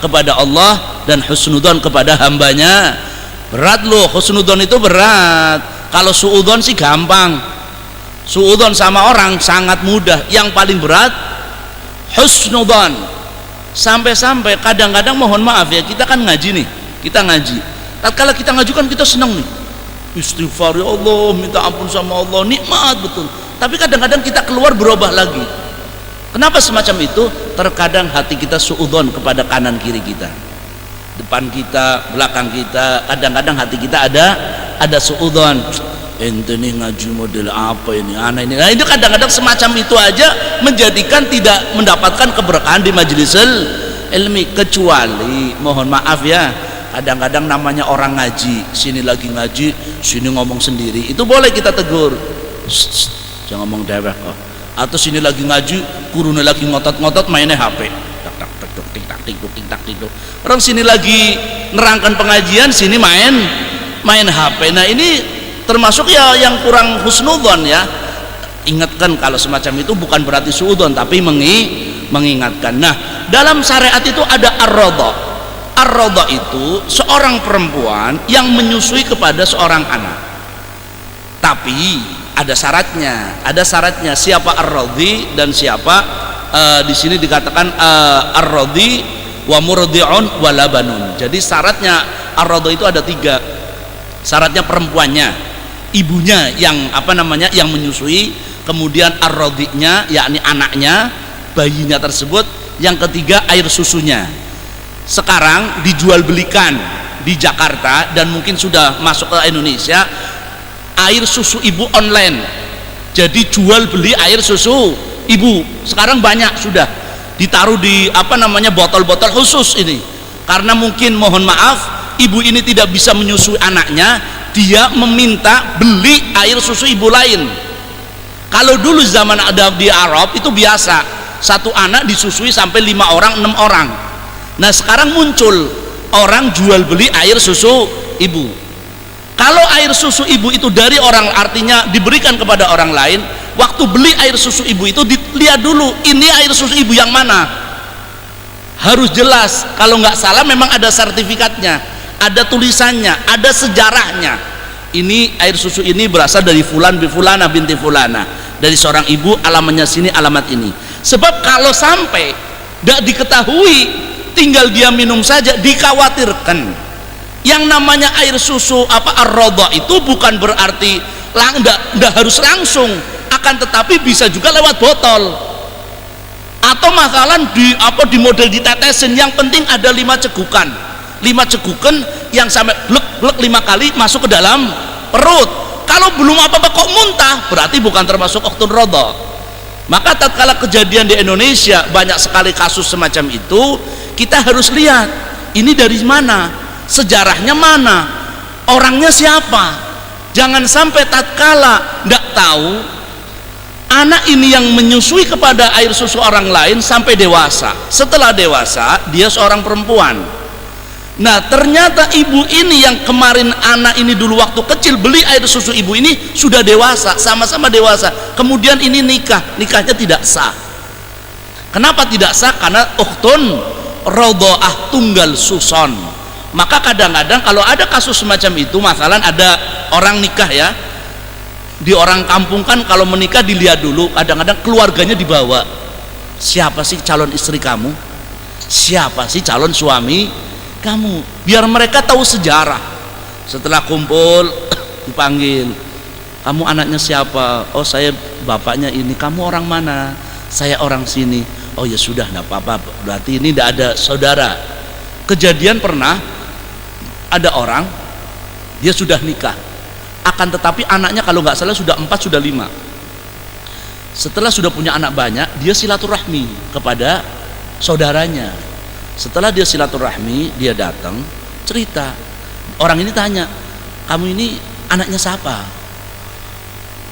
kepada Allah dan husnudzan kepada hambanya. Berat loh, husnudzan itu berat. Kalau suudzon sih gampang, suudzon sama orang sangat mudah. Yang paling berat husnudzan. Sampai-sampai kadang-kadang, mohon maaf ya, kita kan ngaji nih, kita ngaji, tatkala kita ngaji kan kita senang nih, istighfar ya Allah, minta ampun sama Allah, nikmat betul. Tapi kadang-kadang kita keluar berubah lagi. Kenapa semacam itu? Terkadang hati kita suudzon kepada kanan kiri kita, depan kita, belakang kita. Kadang-kadang hati kita ada suudzon, ente nih ngaji model apa ini, aneh ini. Nah itu kadang-kadang semacam itu aja menjadikan tidak mendapatkan keberkahan di majelis ilmi. Kecuali, mohon maaf ya, kadang-kadang namanya orang ngaji, sini lagi ngaji, sini ngomong sendiri, itu boleh kita tegur, jangan ngomong dewek kok. Atau sini lagi ngaji, gurunya lagi ngotot-ngotot mainnya HP, tik-tak-tik-tuk. Orang sini lagi nerangkan pengajian, sini main HP. Nah ini termasuk ya yang kurang husnudzon ya. Ingatkan, kalau semacam itu bukan berarti suudzon, tapi mengingatkan. Nah dalam syariat itu ada ar-raudha. Ar-raudha itu seorang perempuan yang menyusui kepada seorang anak, tapi ada syaratnya. Siapa ar-radhi dan siapa di sini dikatakan ar-radhi wa murdi'un wa labanun. Jadi syaratnya ar-raudha itu ada 3. Syaratnya perempuannya, ibunya yang yang menyusui, kemudian ar-radhinya yakni anaknya, bayinya tersebut, yang ketiga air susunya. Sekarang dijual belikan di Jakarta dan mungkin sudah masuk ke Indonesia air susu ibu online. Jadi jual beli air susu ibu sekarang banyak, sudah ditaruh di botol-botol khusus ini, karena mungkin, mohon maaf, ibu ini tidak bisa menyusui anaknya, dia meminta beli air susu ibu lain. Kalau dulu zaman ada di Arab itu biasa, satu anak disusui sampai 5 orang 6 orang. Nah sekarang muncul orang jual beli air susu ibu. Kalau air susu ibu itu dari orang, artinya diberikan kepada orang lain, waktu beli air susu ibu itu dilihat dulu, ini air susu ibu yang mana. harus jelas. Kalau nggak salah memang ada sertifikatnya, ada tulisannya, ada sejarahnya. Ini air susu ini berasal dari fulan bin fulana binti fulana, dari seorang ibu, alamatnya sini, alamat ini. Sebab kalau sampai tidak diketahui, tinggal dia minum saja, dikhawatirkan. Yang namanya air susu ar-radha itu bukan berarti tidak harus langsung, akan tetapi bisa juga lewat botol. Atau masalah di model ditetesin, yang penting ada 5 cegukan. 5 cegukan yang sampai blek 5 kali masuk ke dalam perut. Kalau belum apa-apa kok muntah, berarti bukan termasuk uktun radha. Maka tatkala kejadian di Indonesia banyak sekali kasus semacam itu, kita harus lihat ini dari mana, sejarahnya mana, orangnya siapa. Jangan sampai tatkala tidak tahu, anak ini yang menyusui kepada air susu orang lain sampai dewasa. Setelah dewasa dia seorang perempuan. Nah ternyata ibu ini yang kemarin anak ini dulu waktu kecil beli air susu ibu ini sudah dewasa, sama-sama dewasa. Kemudian ini nikahnya tidak sah. Kenapa tidak sah? Karena ukhtun radha'ah tunggal suson. Maka kadang-kadang kalau ada kasus semacam itu, masalah ada orang nikah ya, di orang kampung kan kalau menikah dilihat dulu, kadang-kadang keluarganya dibawa. Siapa sih calon istri kamu? Siapa sih calon suami kamu? Biar mereka tahu sejarah. Setelah kumpul dipanggil, kamu anaknya siapa? Oh saya bapaknya ini. Kamu orang mana? Saya orang sini. Oh ya sudah, enggak apa-apa, berarti ini tidak ada saudara. Kejadian pernah ada orang, dia sudah nikah, akan tetapi anaknya kalau nggak salah sudah 4, sudah 5. Setelah sudah punya anak banyak, dia silaturahmi kepada saudaranya. Setelah dia silaturahmi, dia datang cerita. Orang ini tanya, kamu ini anaknya siapa?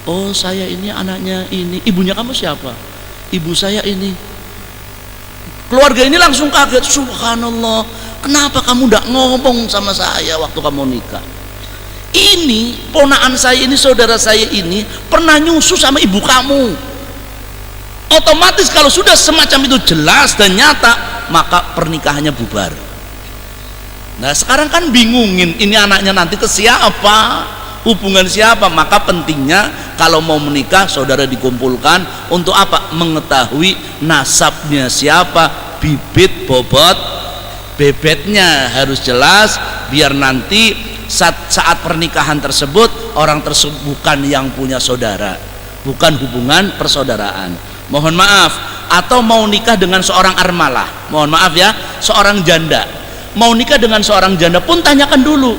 Oh saya ini anaknya ini. Ibunya kamu siapa? Ibu saya ini. Keluarga ini langsung kaget. Subhanallah, kenapa kamu tidak ngomong sama saya waktu kamu nikah? Ini ponakan saya ini, saudara saya ini pernah nyusu sama ibu kamu. Otomatis kalau sudah semacam itu jelas dan nyata, maka pernikahannya bubar. Nah sekarang kan bingungin, ini anaknya nanti ke siapa, hubungan siapa. Maka pentingnya kalau mau menikah, saudara dikumpulkan untuk apa? Mengetahui nasabnya siapa, bibit bobot bebetnya harus jelas, biar nanti saat pernikahan tersebut orang tersebut bukan yang punya saudara, bukan hubungan persaudaraan. Mohon maaf, atau mau nikah dengan seorang armalah, mohon maaf ya, seorang janda, mau nikah dengan seorang janda pun tanyakan dulu.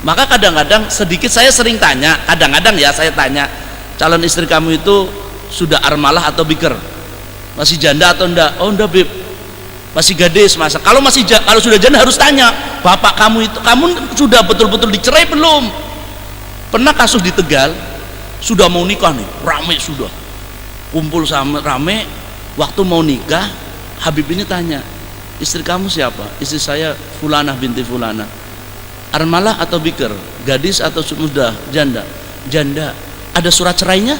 Maka kadang-kadang sedikit saya sering tanya, kadang-kadang ya saya tanya, calon istri kamu itu sudah armalah atau biker, masih janda atau enggak? Oh enggak beb, masih gadis. Masa kalau kalau sudah janda harus tanya, bapak kamu itu, kamu sudah betul-betul dicerai belum? Pernah kasus di Tegal, sudah mau nikah nih, rame sudah kumpul sama rame, waktu mau nikah Habib ini tanya, istri kamu siapa? Istri saya fulanah binti fulanah. Armalah atau biker? Gadis atau muda? Janda? Janda. Ada surat cerainya?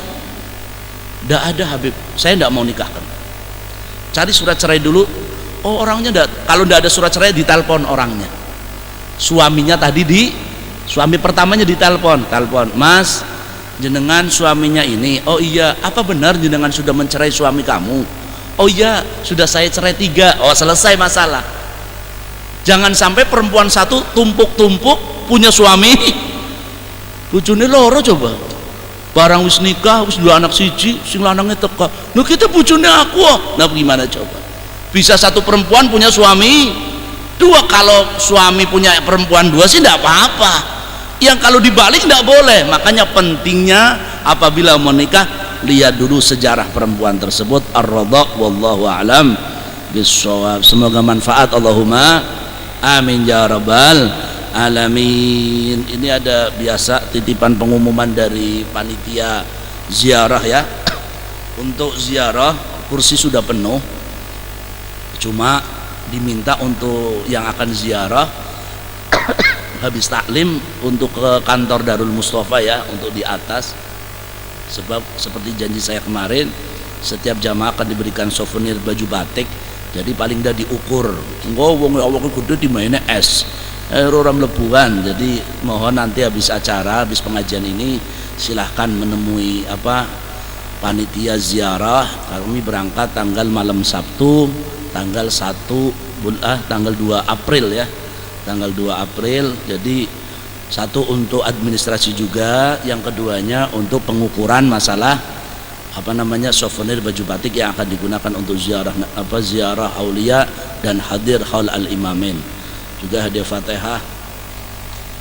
Tidak ada Habib, saya tidak mau nikahkan. Cari surat cerai dulu. Oh orangnya enggak. Kalau tidak ada surat cerai, ditelepon orangnya, suaminya tadi suami pertamanya ditelepon, Mas jenengan suaminya ini. Oh iya, apa benar jenengan sudah mencerai suami kamu? Oh iya, sudah saya cerai 3. Oh selesai masalah. Jangan sampai perempuan satu tumpuk-tumpuk punya suami bojone loro. Coba barang wis nikah, wis 2 anak siji, sing lanangnya teka, nah kita bojone aku. Nah gimana coba? Bisa satu perempuan punya suami 2. Kalau suami punya perempuan 2 sih tidak apa-apa. Yang kalau dibalik tidak boleh. Makanya pentingnya apabila menikah, lihat dulu sejarah perempuan tersebut. Ar-radha wallahu a'lam bissawab. Semoga manfaat, Allahumma amin ya rabbal alamin. Ini ada biasa titipan pengumuman dari panitia ziarah ya. Untuk ziarah kursi sudah penuh, cuma diminta untuk yang akan ziarah habis taklim untuk ke kantor Darul Mustafa ya, untuk di atas. Sebab seperti janji saya kemarin, setiap jamaah akan diberikan souvenir baju batik Jadi paling dah diukur. Engko wong awake gede dimaine es. Ora mlebuan. Jadi mohon nanti habis acara, habis pengajian ini silahkan menemui panitia ziarah. Kami berangkat tanggal malam Sabtu, tanggal 2 April ya. Tanggal 2 April. Jadi satu untuk administrasi juga, yang keduanya untuk pengukuran masalah souvenir baju batik yang akan digunakan untuk ziarah aulia dan hadir haul al-imamain. Juga hadiah Fatihah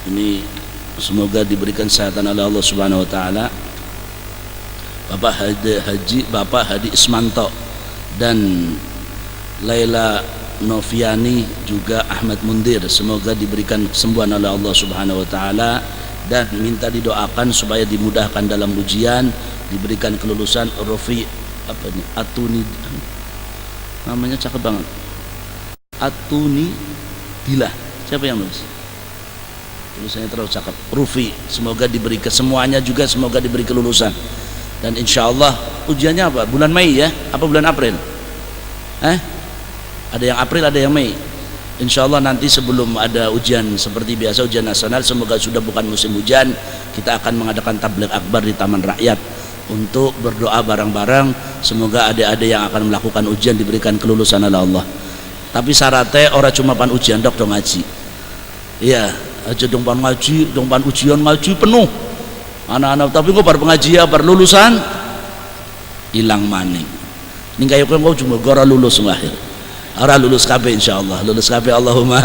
ini semoga diberikan kesehatan oleh Allah Subhanahu wa taala. Bapak Hadi Ismanto dan Laila Noviani juga Ahmad Mundir, semoga diberikan kesembuhan oleh Allah Subhanahu wa taala dan minta didoakan supaya dimudahkan dalam ujian, diberikan kelulusan. Rofi Atuni, namanya cakep banget, Atuni Dilah, siapa yang nulis? Tulisannya terlalu cakep. Rufi, semoga diberi semuanya juga semoga diberi kelulusan. Dan insya Allah ujiannya apa? Bulan Mei ya? Apa bulan April? Ada yang April, ada yang Mei. Insya Allah nanti sebelum ada ujian seperti biasa, ujian nasional, semoga sudah bukan musim hujan, kita akan mengadakan tabligh akbar di Taman Rakyat untuk berdoa bareng-bareng. Semoga adik-adik yang akan melakukan ujian diberikan kelulusan oleh Allah. Tapi syaratnya orang cuma pan ujian dong ngaji. Iya, aja dong pan ngaji, dong pan ujian ngaji penuh. Anak-anak tapi kok bar pengajian, bar lulusan hilang maning. Ning kaya kok cuma gara lulus lahir. Ora lulus kabeh insyaallah. Lulus kabeh Allahumma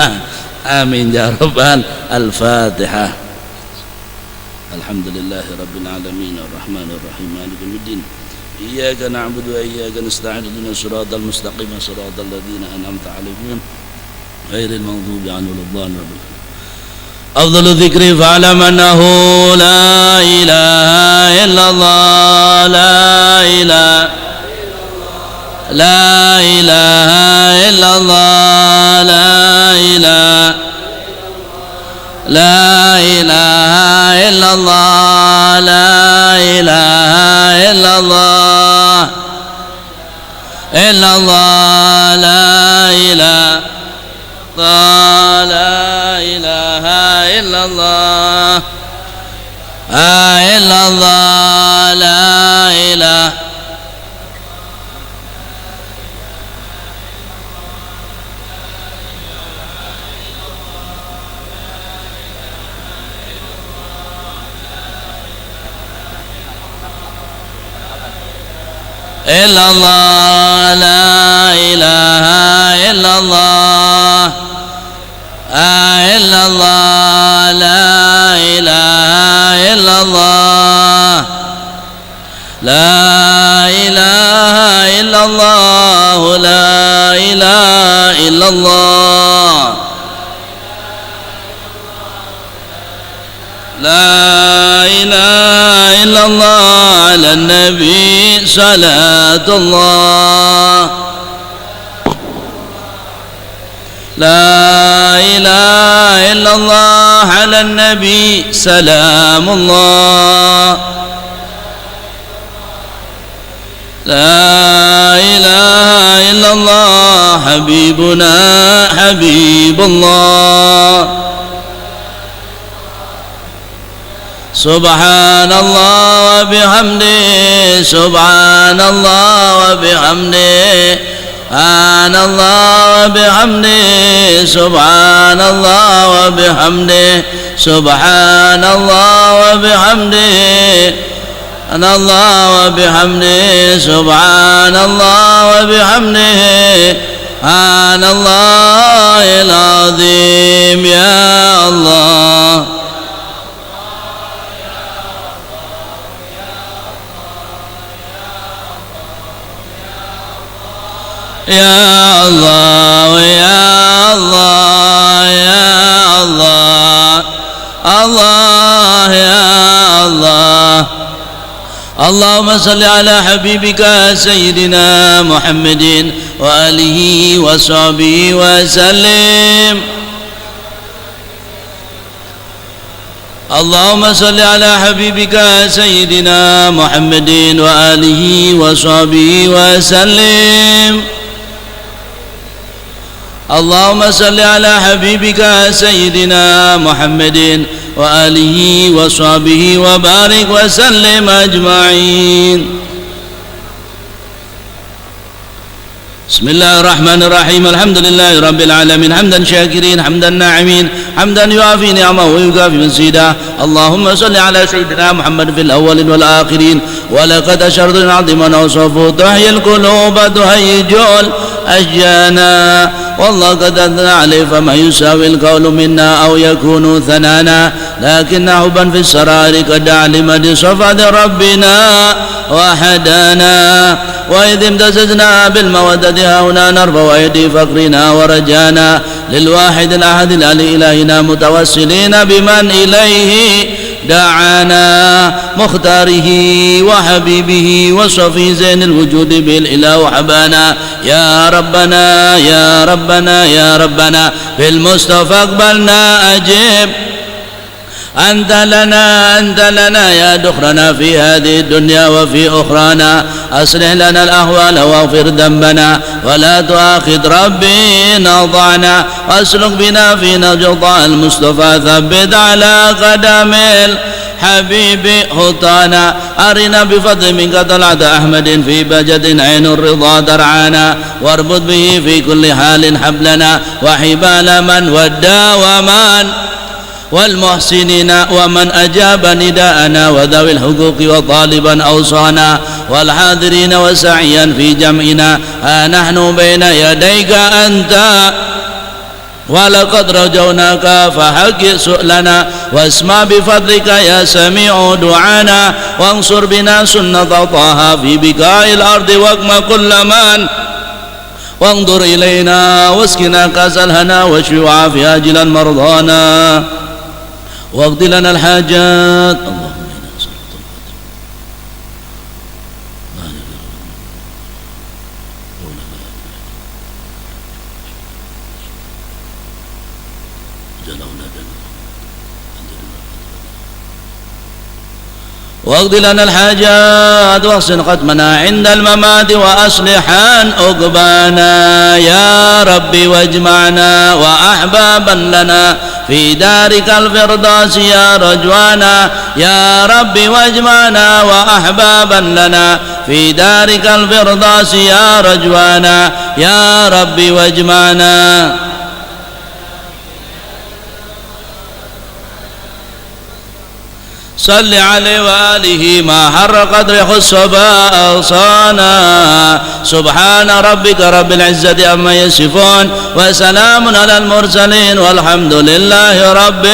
amin ya rabbal al-Fatihah. Alhamdulillahirabbil alamin arrahmanir rahim maliki yaumiddin. Iyyaka na'budu wa iyyaka nasta'in ihdinas siratal mustaqim siratal ladzina an'amta 'alaihim ghairil maghdubi 'alaihim waladdallin. Afdalu dzikri fa'lam annahu la ilaha illallah, la ilaha illallah, la ilaha illallah, la ilaha illallah, illallah, la ilaha illallah, illallah, la ilaha. Illallah, la ilaha illallah, illallah, la ilaha illallah, la ilaha illallah, la ilaha illallah, la ilaha illallah, ala nabi salatullah, la ilaha illallah, ala nabi salamullah, la ilaha illallah, habibuna habibullah. Subhanallah wa bihamdi, subhanallah wa bihamdi, subhanallah wa bihamdi, subhanallah wa bihamdi, subhanallah wa bihamdi, subhanallah wa bihamdi, subhanallah wa bihamdi, subhanallahil azim. Ya Allah, ya Allah, ya Allah, ya Allah, Allah, ya Allah. Allahumma salli ala habibika sayyidina Muhammadin wa alihi wa sahbihi wa sallim. Allahumma salli ala habibika sayyidina Muhammadin wa alihi wa sahbihi wa sallim. اللهم صل على حبيبك سيدنا محمد وآله وصحبه وبارك وسلم أجمعين. بسم الله الرحمن الرحيم. الحمد لله رب العالمين حمدا شاكرين حمدا ناعمين حمدا يوافي نعمه ويكافي مزيدا. اللهم صل على سيدنا محمد في الأولين والآخرين. ولقد أشرت عظيما وصفه تحيي القلوب تهيج الأشجانا والله قد أثنى عليه فما يساوي القول منا أو يكون ثنانا لكن حبا في السرار قد علم بصفات ربنا وحدانا. وإذ امتزجنا بالمودة هنا نرفع أيدي فقرنا ورجانا للواحد الأحد الإلهنا متوسلين بمن إليه دعانا مختاره وحبيبه وصفي زين الوجود بالإله حبانا. يا ربنا يا ربنا يا ربنا بالمصطفى اقبلنا أجب أنت لنا يا دخرنا في هذه الدنيا وفي أخرانا. أصلح لنا الأهوال واغفر ذنبنا ولا تؤاخذ ربي نضعنا واسلك بنا في نجضاء المصطفى ثبت على قدم الحبيب خطانا. أرنا بفضل منك طلعت أحمد في بجد عين الرضا درعانا واربط به في كل حال حبلنا وحبال من ودى ومن والمحسنين ومن أجاب نداءنا وذوي الحقوق وطالبا أوصانا والحاضرين وسعيا في جمعنا. نحن بين يديك أنت ولقد رجوناك فحق سؤلنا واسمع بفضلك يا سميع دعانا وانصر بنا سنة طه في بقاع الأرض واقم كل من وانظر إلينا واسقنا كأس الهنا واشف وعافي آجلا مرضانا واقض لنا الحاجات. اللهم إنا نسألك واقض لنا الحاجات واحسن ختمنا عند الممات وأصلحا عقبانا. يا ربي واجمعنا وأحبابا لنا في دارك الفردوس يا رجوانا. يا ربي واجمعنا وأحبابا لنا في دارك الفردوس يا رجوانا. يا ربي واجمعنا. صل عليه وآله ما حر قدر الصبا أغصانا. سبحان ربك رب العزة عما يصفون وسلام على المرسلين والحمد لله رب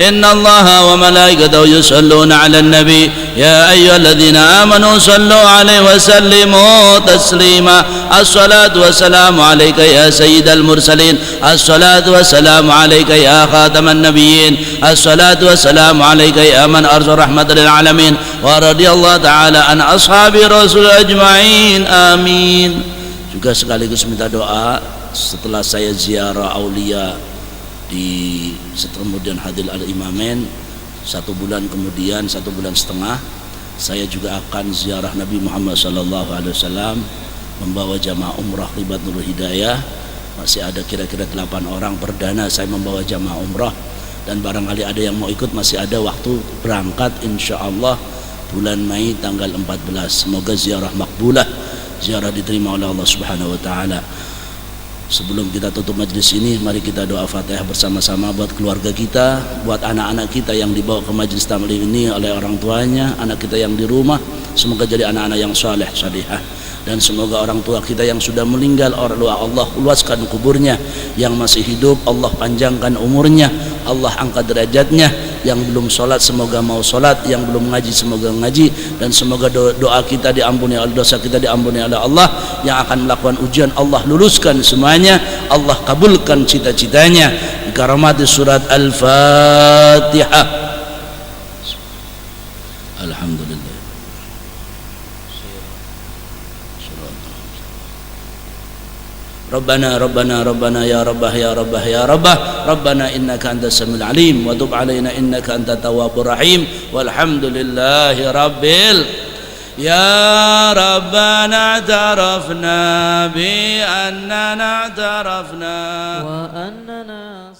إن الله وملائكته يصلون على النبي يا أيها الذين آمنوا صلوا عليه وسلموا تسليما. الصلاة والسلام عليك يا سيد المرسلين. الصلاة والسلام عليك يا خاتم النبيين. الصلاة والسلام عليك يا من أرسل رحمة للعالمين. ورضي الله تعالى عن أصحاب رسول أجمعين آمين. Juga sekaligus minta doa setelah saya ziarah aulia di kemudian Hadil Al-Imamain 1 bulan kemudian 1 bulan setengah saya juga akan ziarah Nabi Muhammad SAW membawa jamaah umrah Ribat Nurul Hidayah. Masih ada kira-kira 8 orang perdana saya membawa jamaah umrah dan barangkali ada yang mau ikut masih ada waktu berangkat insyaallah bulan Mei tanggal 14. Semoga ziarah makbulah, ziarah diterima oleh Allah Subhanahu wa taala. Sebelum kita tutup majlis ini, mari kita doa Fatihah bersama-sama buat keluarga kita, buat anak-anak kita yang dibawa ke majlis taklim ini oleh orang tuanya, anak kita yang di rumah, semoga jadi anak-anak yang saleh, salihah. Dan semoga orang tua kita yang sudah meninggal, Allah luaskan kuburnya, yang masih hidup Allah panjangkan umurnya, Allah angkat derajatnya. Yang belum sholat semoga mau sholat, yang belum ngaji semoga ngaji, dan semoga doa kita diampuni oleh dosa kita diampuni oleh Allah. Yang akan melakukan ujian Allah luluskan semuanya, Allah kabulkan cita-citanya dikaramati surat Al-Fatihah. Alhamdulillah. ربنا ربنا ربنا يا ربه يا ربه يا ربه ربنا إنك أنت السميع العليم وتب علينا إنك أنت التواب الرحيم والحمد لله رب يا ربنا اعترفنا بأننا اعترفنا وأننا